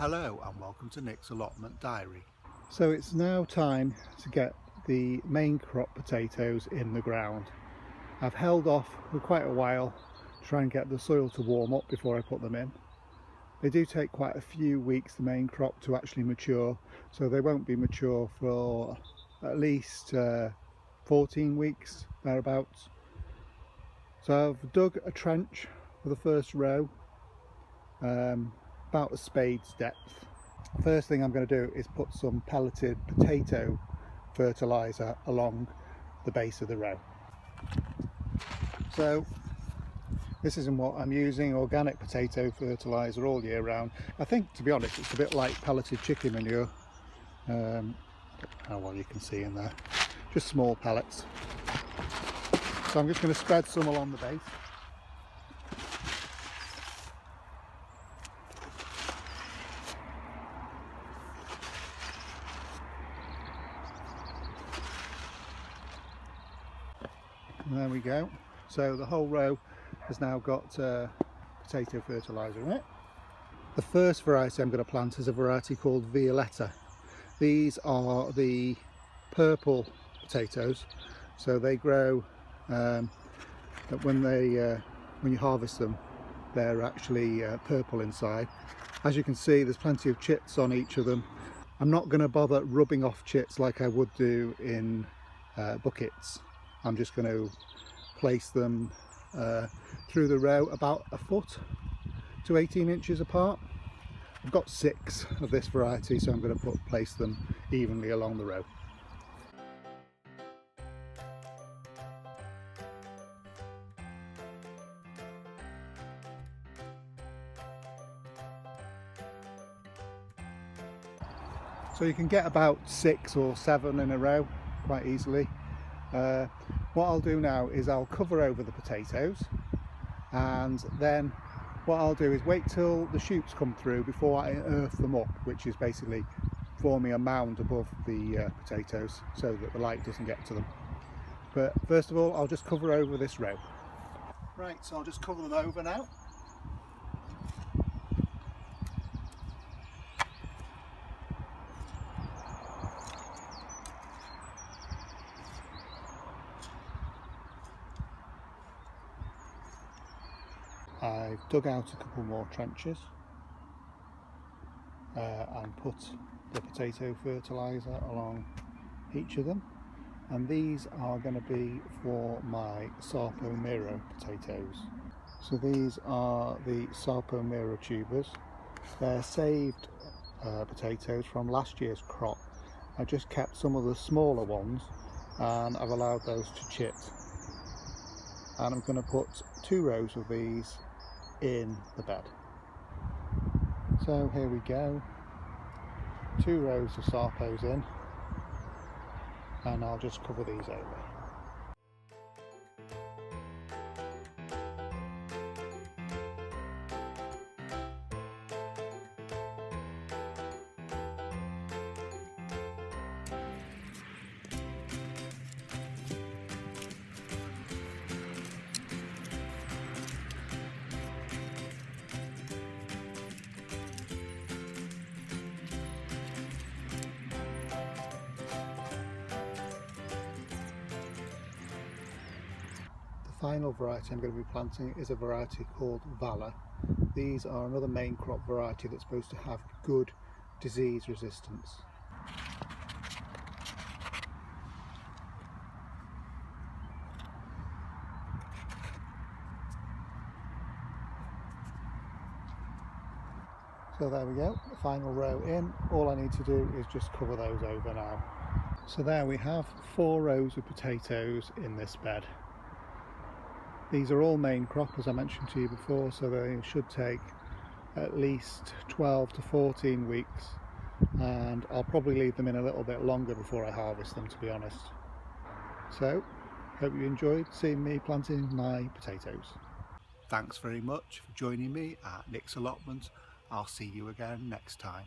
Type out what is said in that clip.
Hello and welcome to Nick's Allotment Diary. So it's now time to get the main crop potatoes in the ground. I've held off for quite a while to try and get the soil to warm up before I put them in. They do take quite a few weeks, the main crop, to actually mature, so they won't be mature for at least 14 weeks thereabouts. So I've dug a trench for the first row, about a spade's depth. First thing I'm going to do is put some pelleted potato fertilizer along the base of the row. So this isn't what I'm using, organic potato fertilizer all year round. I think, to be honest, it's a bit like pelleted chicken manure. I don't know how well you can see in there, just small pellets. So I'm just going to spread some along the base. And there we go. So the whole row has now got potato fertilizer in it. The first variety I'm going to plant is a variety called Violetta. These are the purple potatoes, so they grow when you harvest them, they're actually purple inside. As you can see, there's plenty of chits on each of them. I'm not going to bother rubbing off chits like I would do in buckets. I'm just going to place them through the row about a foot to 18 inches apart. I've got 6 of this variety, so I'm going to place them evenly along the row. So you can get about 6 or 7 in a row quite easily. What I'll do now is I'll cover over the potatoes, and then what I'll do is wait till the shoots come through before I earth them up, which is basically forming a mound above the potatoes so that the light doesn't get to them. But first of all, I'll just cover over this row. Right, so I'll just cover them over now. I've dug out a couple more trenches and put the potato fertilizer along each of them, and these are going to be for my Sarcomere potatoes. So these are the Sarcomere tubers. They're saved potatoes from last year's crop. I just kept some of the smaller ones and I've allowed those to chit, and I'm going to put 2 rows of these in the bed. So here we go, 2 rows of Sarcos in, and I'll just cover these over. The final variety I'm going to be planting is a variety called Bala. These are another main crop variety that's supposed to have good disease resistance. So there we go, the final row in. All I need to do is just cover those over now. So there we have 4 rows of potatoes in this bed. These are all main crop, as I mentioned to you before, so they should take at least 12 to 14 weeks, and I'll probably leave them in a little bit longer before I harvest them, to be honest. So, hope you enjoyed seeing me planting my potatoes. Thanks very much for joining me at Nick's Allotment. I'll see you again next time.